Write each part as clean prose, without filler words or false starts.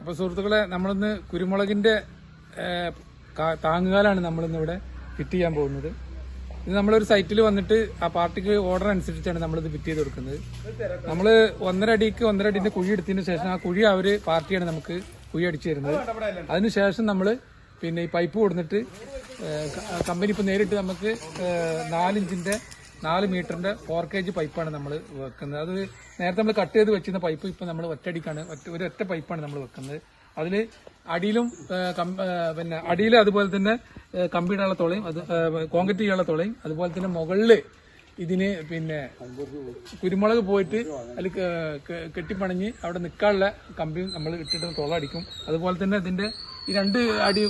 അപ്പോൾ സുഹൃത്തുക്കളെ, നമ്മളിന്ന് കുരുമുളകിന്റെ താങ്ങുകാലാണ് നമ്മളിന്ന് ഇവിടെ ഫിറ്റ് ചെയ്യാൻ പോകുന്നത്. ഇത് നമ്മളൊരു സൈറ്റിൽ വന്നിട്ട് ആ പാർട്ടിക്ക് ഓർഡർ അനുസരിച്ചാണ് നമ്മളിത് ഫിറ്റ് ചെയ്ത് കൊടുക്കുന്നത്. നമ്മൾ 1.5 അടിന്റെ കുഴി എടുത്തതിന് ശേഷം ആ കുഴി അവര് പാർട്ടിയാണ് നമുക്ക് കുഴി അടിച്ചു തരുന്നത്. അതിനുശേഷം നമ്മൾ പിന്നെ ഈ പൈപ്പ് കൊടുത്തിട്ട് കമ്പനി ഇപ്പൊ നേരിട്ട് നമുക്ക് 4 ഇഞ്ചിന്റെ 4 മീറ്ററിന്റെ 4 kg പൈപ്പാണ് നമ്മൾ വെക്കുന്നത്. അത് നേരത്തെ നമ്മൾ കട്ട് ചെയ്ത് വെച്ചിരുന്ന പൈപ്പ് ഇപ്പൊ നമ്മൾ ഒറ്റയടിക്കാണ് ഒറ്റ പൈപ്പാണ് നമ്മൾ വെക്കുന്നത്. അതിൽ അടിയിലും പിന്നെ അടിയിൽ അതുപോലെ തന്നെ കമ്പിയിടാനുള്ള തുളയും കോൺക്രീറ്റ് ചെയ്യാനുള്ള തുളയും അതുപോലെ തന്നെ മുകളില് ഇതിന് പിന്നെ കുരുമുളക് പോയിട്ട് അതിൽ കെട്ടിപ്പണഞ്ഞ് അവിടെ നിൽക്കാനുള്ള കമ്പിയും നമ്മൾ ഇട്ടിട്ട് തുള അടിക്കും. അതുപോലെ തന്നെ ഇതിന്റെ ഈ 2 അടി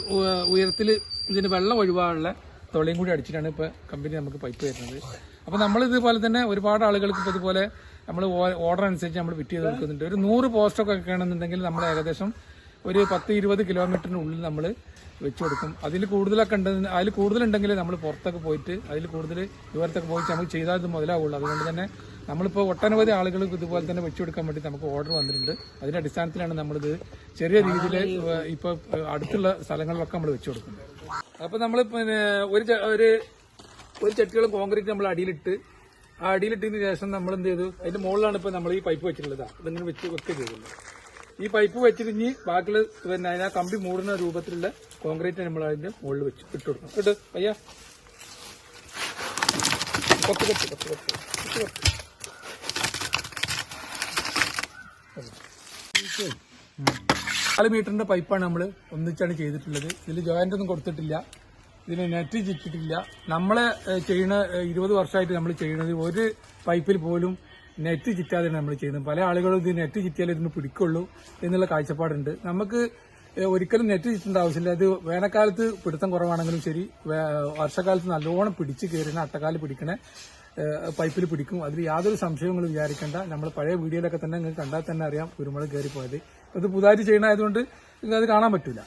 ഉയരത്തിൽ ഇതിന് വെള്ളം ഒഴിവാനുള്ള തുളയും കൂടി അടിച്ചിട്ടാണ് ഇപ്പൊ കമ്പനി നമുക്ക് പൈപ്പ് തരുന്നത്. അപ്പൊ നമ്മൾ ഇതുപോലെ തന്നെ ഒരുപാട് ആളുകൾക്ക് ഇപ്പൊ ഇതുപോലെ നമ്മൾ ഓർഡർ അനുസരിച്ച് നമ്മൾ ഫിറ്റ് ചെയ്ത് കൊടുക്കുന്നുണ്ട്. ഒരു 100 പോസ്റ്റൊക്കെ ആണെന്നുണ്ടെങ്കിൽ നമ്മൾ ഏകദേശം ഒരു 10-20 കിലോമീറ്ററിനുള്ളിൽ നമ്മൾ വെച്ചു കൊടുക്കും. അതിൽ കൂടുതലൊക്കെ ഉണ്ടെങ്കിൽ അതിൽ കൂടുതലുണ്ടെങ്കിൽ നമ്മൾ പുറത്തൊക്കെ പോയിട്ട് അതിൽ കൂടുതൽ ദൂരത്തൊക്കെ പോയിട്ട് നമുക്ക് ചെയ്താൽ ഇത് മുതലാവുള്ളൂ. അതുകൊണ്ട് തന്നെ നമ്മളിപ്പോൾ ഒട്ടനവധി ആളുകൾക്ക് ഇതുപോലെ തന്നെ വെച്ചു കൊടുക്കാൻ വേണ്ടി നമുക്ക് ഓർഡർ വന്നിട്ടുണ്ട്. അതിന്റെ അടിസ്ഥാനത്തിലാണ് നമ്മളിത് ചെറിയ രീതിയിൽ ഇപ്പോൾ അടുത്തുള്ള സ്ഥലങ്ങളിലൊക്കെ നമ്മൾ വെച്ചു കൊടുക്കുന്നത്. അപ്പോൾ നമ്മൾ പിന്നെ ഒരു ചട്ടികളും കോൺക്രീറ്റ് നമ്മൾ അടിയിലിട്ട് ആ അടിയിലിട്ടതിന് ശേഷം നമ്മൾ എന്ത് ചെയ്തു, അതിന്റെ മുകളിലാണ് ഇപ്പോൾ നമ്മൾ ഈ പൈപ്പ് വെച്ചിട്ടുള്ളത്. അതിങ്ങനെ വെക്കുക ചെയ്തിട്ടുണ്ട്. ഈ പൈപ്പ് വെച്ചിട്ട് ബാക്കിയുള്ള പിന്നെ അതിനാ കമ്പി മൂടുന്ന രൂപത്തിലുള്ള കോൺക്രീറ്റ് നമ്മൾ അതിന്റെ മുകളിൽ വെച്ച് ഇട്ട് കൊടുക്കണം. ഇട്ട് അയ്യാ കൊത്ത് 4 മീറ്ററിന്റെ പൈപ്പാണ് നമ്മൾ ഒന്നിച്ചാണ് ചെയ്തിട്ടുള്ളത്. ഇതിൽ ജോയിന്റ് ഒന്നും കൊടുത്തിട്ടില്ല, ഇതിന് നെറ്റ് ചുറ്റിട്ടില്ല. നമ്മളെ ചെയ്യുന്ന 20 വർഷമായിട്ട് നമ്മൾ ചെയ്യുന്നത് ഒരു പൈപ്പിൽ പോലും നെറ്റ് ചുറ്റാതെയാണ് നമ്മൾ ചെയ്യുന്നത്. പല ആളുകളും ഇത് നെറ്റ് ചുറ്റിയാലേ ഇതിന് പിടിക്കുള്ളൂ എന്നുള്ള കാഴ്ചപ്പാടുണ്ട്. നമുക്ക് ഒരിക്കലും നെറ്റ് ചുറ്റേണ്ട ആവശ്യമില്ല. അത് വേനൽക്കാലത്ത് പിടുത്തം കുറവാണെങ്കിലും ശരി, വർഷക്കാലത്ത് നല്ലോണം പിടിച്ച് കയറുന്ന അട്ടക്കാല് പിടിക്കണ പൈപ്പിൽ പിടിക്കും. അതിൽ യാതൊരു സംശയങ്ങളും വിചാരിക്കേണ്ട. നമ്മൾ പഴയ വീഡിയോയിലൊക്കെ തന്നെ നിങ്ങൾക്ക് കണ്ടാൽ തന്നെ അറിയാം കുരുമുളക് കയറിപ്പോയത്. ഇത് പുതുതായിട്ട് ചെയ്യണമായതുകൊണ്ട് നിങ്ങൾക്ക് അത് കാണാൻ പറ്റില്ല.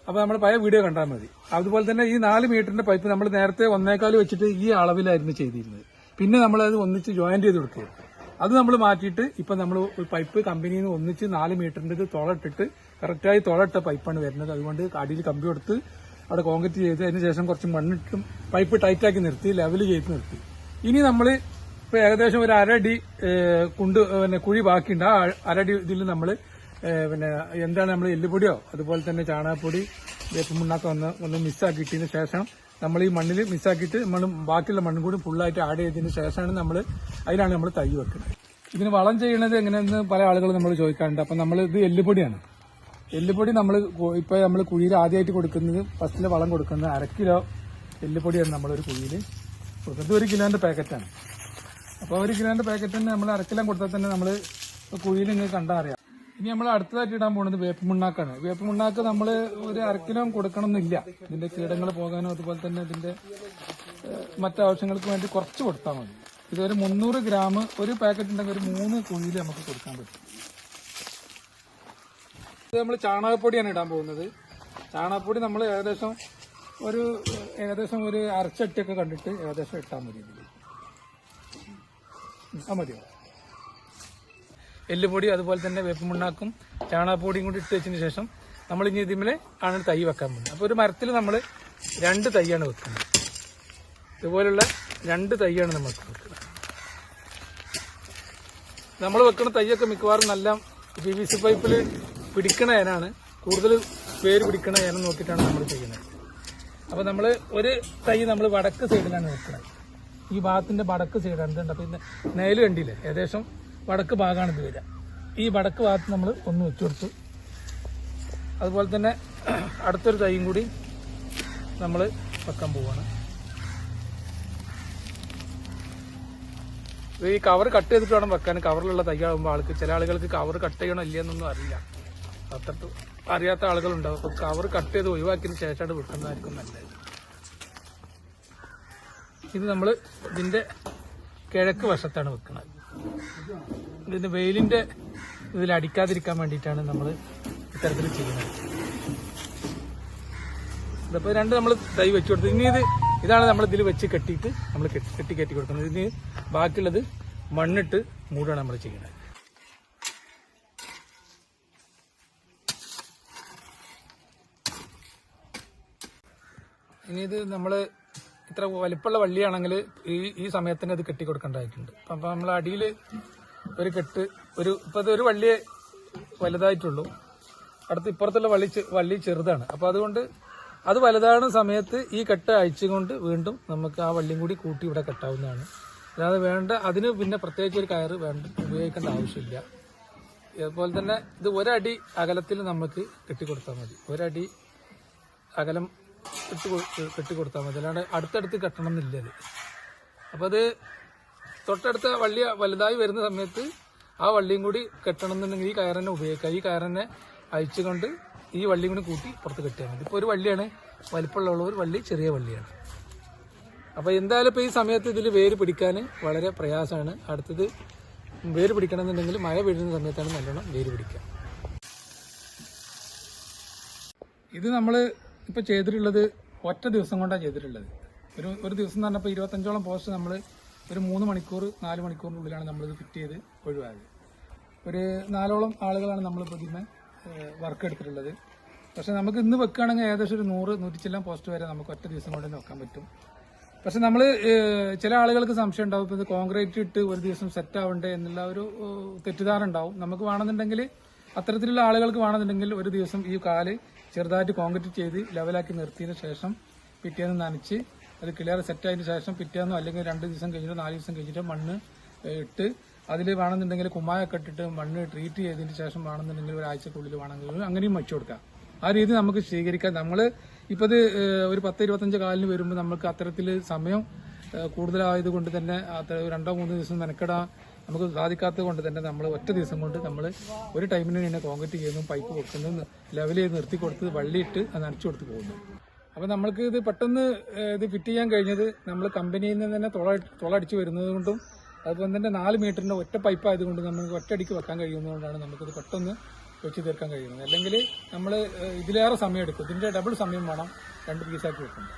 അപ്പൊ നമ്മൾ പഴയ വീഡിയോ കണ്ടാൽ മതി. അതുപോലെ തന്നെ ഈ 4 മീറ്ററിന്റെ പൈപ്പ് നമ്മൾ നേരത്തെ 1.25 വെച്ചിട്ട് ഈ അളവിലായിരുന്നു ചെയ്തിരുന്നത്. പിന്നെ നമ്മളത് ഒന്നിച്ച് ജോയിന്റ് ചെയ്ത് കൊടുക്കുകയായിരുന്നു. അത് നമ്മൾ മാറ്റിയിട്ട് ഇപ്പൊ നമ്മൾ പൈപ്പ് കമ്പനിയിൽ നിന്ന് ഒന്നിച്ച് 4 മീറ്ററിന്റെ തുളട്ടിട്ട് കറക്റ്റായി തുളട്ട പൈപ്പാണ് വരുന്നത്. അതുകൊണ്ട് അടിയിൽ കമ്പി കൊടുത്ത് അവിടെ കോൺക്രീറ്റ് ചെയ്ത് അതിനുശേഷം കുറച്ച് മണ്ണിട്ടും പൈപ്പ് ടൈറ്റാക്കി നിർത്തി ലെവൽ ചെയ്ത് നിർത്തി. ഇനി നമ്മൾ ഇപ്പൊ ഏകദേശം ഒരു 1.5 അടി പിന്നെ കുഴി ബാക്കിയുണ്ട്. ആ 1.5 അടി ഇതിൽ നമ്മൾ പിന്നെ എന്താണ് നമ്മൾ എല്ലുപൊടിയോ അതുപോലെ തന്നെ ചാണകപ്പൊടി വേപ്പ് മണ്ണൊക്കെ ഒന്ന് മിസ്സാക്കിയിട്ടതിന് ശേഷം നമ്മൾ ഈ മണ്ണിൽ മിസ്സാക്കിയിട്ട് നമ്മൾ ബാക്കിയുള്ള മണ്ണും കൂടി ഫുള്ളായിട്ട് ആഡ് ചെയ്തതിന് ശേഷമാണ് അതിലാണ് നമ്മൾ തൈ വെക്കുന്നത്. ഇതിന് വളം ചെയ്യണത് എങ്ങനെയെന്ന് പല ആളുകളും നമ്മൾ ചോദിക്കാറുണ്ട്. അപ്പം നമ്മൾ ഇത് എല്ലുപൊടിയാണ്. എല്ലുപൊടി നമ്മൾ കുഴിയിൽ ആദ്യമായിട്ട് കൊടുക്കുന്നത് ഫസ്റ്റിലെ വളം കൊടുക്കുന്നത് 1/2 കിലോ എല്ലുപൊടിയാണ് നമ്മളൊരു കുഴിയിൽ കൊടുക്കുന്നത്. ഇത് 1 കിലോന്റെ പാക്കറ്റാണ്. അപ്പോൾ 1 കിലോന്റെ പാക്കറ്റ് തന്നെ നമ്മൾ 1/2 കിലോ കൊടുത്താൽ തന്നെ നമ്മൾ കുഴിയിൽ നിങ്ങൾക്ക് കണ്ടാൽ അറിയാം. ഇനി നമ്മൾ അടുത്തതായിട്ട് ഇടാൻ പോകുന്നത് വേപ്പ് മുണ്ണാക്കാണ്. വേപ്പ് മുണ്ണാക്ക് നമ്മൾ ഒരു 1/2 കിലോ കൊടുക്കണമെന്നില്ല. ഇതിന്റെ കീടങ്ങൾ പോകാനോ അതുപോലെ തന്നെ ഇതിന്റെ മറ്റാവശ്യങ്ങൾക്ക് വേണ്ടി കുറച്ച് കൊടുത്താൽ മതി. ഇതൊരു 300 ഗ്രാം ഒരു പാക്കറ്റ് ഉണ്ടെങ്കിൽ ഒരു 3 കുഴിയിൽ നമുക്ക് കൊടുക്കാൻ പറ്റും. ഇത് നമ്മൾ ചാണകപ്പൊടിയാണ് ഇടാൻ പോകുന്നത്. ചാണകപ്പൊടി നമ്മൾ ഏകദേശം ഒരു അരച്ചട്ടിയൊക്കെ കണ്ടിട്ട് ഏകദേശം ഇട്ടാൽ മതി. മതിയോ? എല്ലുപൊടി അതുപോലെ തന്നെ വേപ്പ് മുണ്ണാക്കും ചാണകപ്പൊടിയും കൂടി ഇട്ട് വെച്ചതിന് ശേഷം നമ്മൾ ഇനി ഇതിമേലെ ആണ് തൈ വെക്കാൻ പോകുന്നത്. അപ്പോൾ ഒരു മരത്തിൽ നമ്മൾ 2 തൈയാണ് വെക്കുന്നത്. ഇതുപോലുള്ള 2 തൈയാണ് നമ്മൾ വെക്കുന്നത്. നമ്മൾ വെക്കുന്ന തൈയൊക്കെ മിക്കവാറും നല്ല PVC പൈപ്പിൽ പിടിക്കണ ഏനാണ്, കൂടുതൽ വേര് പിടിക്കണ ഏനം നോക്കിയിട്ടാണ് നമ്മൾ ചെയ്യുന്നത്. അപ്പോൾ നമ്മൾ ഒരു തൈ നമ്മൾ വടക്ക് സൈഡിലാണ് വെക്കുന്നത്. ഈ ഭാഗത്തിന്റെ വടക്ക് സൈഡാണ്. ഇതുണ്ട്. അപ്പോൾ നേല് കണ്ടില്ലേ, ഏകദേശം വടക്ക് ഭാഗമാണ് ഇത് വരിക. ഈ വടക്ക് ഭാഗത്ത് നമ്മൾ ഒന്ന് വെച്ചു കൊടുത്തു. അതുപോലെ തന്നെ അടുത്തൊരു തൈയും കൂടി നമ്മൾ വെക്കാൻ പോവുകയാണ്. ഈ കവർ കട്ട് ചെയ്തിട്ട് വേണം വെക്കാൻ. കവറിലുള്ള തൈയാകുമ്പോൾ ചില ആളുകൾക്ക് കവർ കട്ട് ചെയ്യണോ ഇല്ലയെന്നൊന്നും അറിയില്ല. അത്രത്ത് അറിയാത്ത ആളുകളുണ്ടാവും. അപ്പോൾ കവർ കട്ട് ചെയ്ത് ഒഴിവാക്കിയതിന് ശേഷമാണ് വെക്കുന്നതായിരിക്കും നല്ലത്. ഇത് നമ്മൾ ഇതിന്റെ കിഴക്ക് വശത്താണ് വെക്കുന്നത്. ഇതിന്റെ വെയിലിന്റെ ഇതിൽ അടിക്കാതിരിക്കാൻ വേണ്ടിയിട്ടാണ് നമ്മൾ ഇത്തരത്തിൽ ചെയ്യുന്നത്. ഇതിപ്പോൾ 2 നമ്മൾ തൈ വെച്ചു കൊടുത്തു. ഇനി ഇതാണ് നമ്മൾ ഇതിൽ വെച്ച് കെട്ടിയിട്ട് നമ്മൾ കെട്ടി കൊടുക്കുന്നത്. ഇതിന് ബാക്കിയുള്ളത് മണ്ണിട്ട് മൂടാണ് നമ്മൾ ചെയ്യുന്നത്. ഇനി ഇത് നമ്മൾ ഇത്ര വലിപ്പമുള്ള വള്ളിയാണെങ്കിൽ ഈ സമയത്തിന് അത് കെട്ടിക്കൊടുക്കേണ്ടതായിട്ടുണ്ട്. അപ്പം നമ്മൾ അടിയിൽ ഒരു കെട്ട് ഇപ്പം അതൊരു വള്ളിയെ വലുതായിട്ടുള്ളൂ, അടുത്ത് ഇപ്പുറത്തുള്ള വള്ളി ചെറുതാണ്. അപ്പോൾ അതുകൊണ്ട് അത് വലുതാകുന്ന സമയത്ത് ഈ കെട്ട് അയച്ചുകൊണ്ട് വീണ്ടും നമുക്ക് ആ വള്ളിയും കൂടി കൂട്ടി ഇവിടെ കെട്ടാവുന്നതാണ്. അല്ലാതെ അതിന് പിന്നെ പ്രത്യേകിച്ച് ഒരു കയറ് ഉപയോഗിക്കേണ്ട ആവശ്യമില്ല. അതുപോലെ തന്നെ ഇത് ഒരടി അകലത്തിൽ നമുക്ക് കെട്ടിക്കൊടുത്താൽ മതി, ഒരടി അകലം കെട്ടിക്കൊടുത്താൽ മതി, അല്ലാണ്ട് അടുത്തടുത്ത് കെട്ടണം എന്നില്ല അത്. അപ്പോൾ അത് തൊട്ടടുത്ത വള്ളി വലുതായി വരുന്ന സമയത്ത് ആ വള്ളിയും കൂടി കെട്ടണം എന്നുണ്ടെങ്കിൽ ഈ കയർ തന്നെ ഉപയോഗിക്കാം. ഈ കയർ തന്നെ അയച്ചുകൊണ്ട് ഈ വള്ളിയും കൂടി കൂട്ടി പുറത്ത് കെട്ടിയാൽ മതി. ഇപ്പോൾ ഒരു വള്ളിയാണ് വലിപ്പമുള്ള ഒരു വള്ളി, ചെറിയ വള്ളിയാണ്. അപ്പോൾ എന്തായാലും ഇപ്പോൾ ഈ സമയത്ത് ഇതിൽ വേര് പിടിക്കാൻ വളരെ പ്രയാസമാണ്. അടുത്തത് വേര് പിടിക്കണമെന്നുണ്ടെങ്കിൽ മഴ വീഴുന്ന സമയത്താണ് നല്ലോണം വേര് പിടിക്കുക. ഇത് നമ്മൾ ഇപ്പോൾ ചെയ്തിട്ടുള്ളത് ഒറ്റ ദിവസം കൊണ്ടാണ് ചെയ്തിട്ടുള്ളത്. ഒരു ദിവസം എന്ന് പറഞ്ഞപ്പോൾ 25ഓളം പോസ്റ്റ് നമ്മൾ ഒരു 3 മണിക്കൂർ 4 മണിക്കൂറിനുള്ളിലാണ് നമ്മളിത് ഫിറ്റ് ചെയ്ത് ഒഴിവായത്. ഒരു 4ഓളം ആളുകളാണ് നമ്മളിപ്പോൾ ഇതിന് വർക്ക് എടുത്തിട്ടുള്ളത്. പക്ഷെ നമുക്ക് ഇന്ന് വെക്കുകയാണെങ്കിൽ ഏകദേശം ഒരു 100-100 പോസ്റ്റ് വരെ നമുക്ക് ഒറ്റ ദിവസം കൊണ്ട് തന്നെ വെക്കാൻ പറ്റും. പക്ഷെ നമ്മൾ ചില ആളുകൾക്ക് സംശയം ഉണ്ടാവും, ഇപ്പോൾ ഇത് കോൺക്രീറ്റ് ഇട്ട് ഒരു ദിവസം സെറ്റ് ആവണ്ടേ എന്നുള്ള ഒരു തെറ്റിദ്ധാരണ ഉണ്ടാവും. നമുക്ക് വേണമെന്നുണ്ടെങ്കിൽ അത്തരത്തിലുള്ള ആളുകൾക്ക് വേണമെന്നുണ്ടെങ്കിൽ ഒരു ദിവസം ഈ കാല് ചെറുതായിട്ട് കോൺക്രീറ്റ് ചെയ്ത് ലെവലാക്കി നിർത്തിയതിന് ശേഷം പിറ്റേന്ന് നനച്ച് അത് ക്ലിയർ സെറ്റ് ആയതിനു ശേഷം പിറ്റേന്നോ അല്ലെങ്കിൽ 2 ദിവസം കഴിഞ്ഞിട്ടോ 4 ദിവസം കഴിഞ്ഞിട്ടോ മണ്ണ് ഇട്ട് അതിൽ വേണമെന്നുണ്ടെങ്കിൽ കുമ്മായൊക്കെ ഇട്ടിട്ട് മണ്ണ് ട്രീറ്റ് ചെയ്തതിന് ശേഷം വേണമെന്നുണ്ടെങ്കിൽ ഒരാഴ്ചക്കുള്ളിൽ വേണമെങ്കിൽ അങ്ങനെയും വെച്ചു കൊടുക്കാം. ആ രീതി നമുക്ക് സ്വീകരിക്കാം. നമ്മൾ ഇപ്പോൾ ഇത് ഒരു 10-25 കാലിന് വരുമ്പോൾ നമുക്ക് അത്തരത്തിൽ സമയം കൂടുതലായത് കൊണ്ട് തന്നെ 2-3 ദിവസം മെനക്കെടാൻ നമുക്ക് സാധിക്കാത്തത് കൊണ്ട് തന്നെ നമ്മൾ ഒറ്റ ദിവസം കൊണ്ട് നമ്മൾ ഒരു ടൈമിന് തന്നെ കോൺക്രീറ്റ് ചെയ്യുന്നു, പൈപ്പ് കൊടുക്കുന്നു, ലെവൽ ചെയ്ത് നിർത്തി കൊടുത്ത് വള്ളിയിട്ട് അത് നനച്ചു കൊടുത്ത് പോകുന്നു. അപ്പോൾ നമ്മൾക്ക് ഇത് പെട്ടെന്ന് ഇത് ഫിറ്റ് ചെയ്യാൻ കഴിഞ്ഞത് നമ്മൾ കമ്പനിയിൽ നിന്ന് തന്നെ തുളടിച്ച് വരുന്നത് കൊണ്ടും അതുപോലെ തന്നെ 4 മീറ്ററിന്റെ ഒറ്റ പൈപ്പ് ആയതുകൊണ്ട് നമുക്ക് ഒറ്റയടിക്ക് വെക്കാൻ കഴിയുന്നതുകൊണ്ടാണ് നമുക്കിത് പെട്ടെന്ന് വെച്ച് തീർക്കാൻ കഴിയുന്നത്. അല്ലെങ്കിൽ നമ്മൾ ഇതിലേറെ സമയം എടുക്കും, ഇതിന്റെ ഡബിൾ സമയം വേണം 2 പീസാക്കി വെക്കുന്നത്.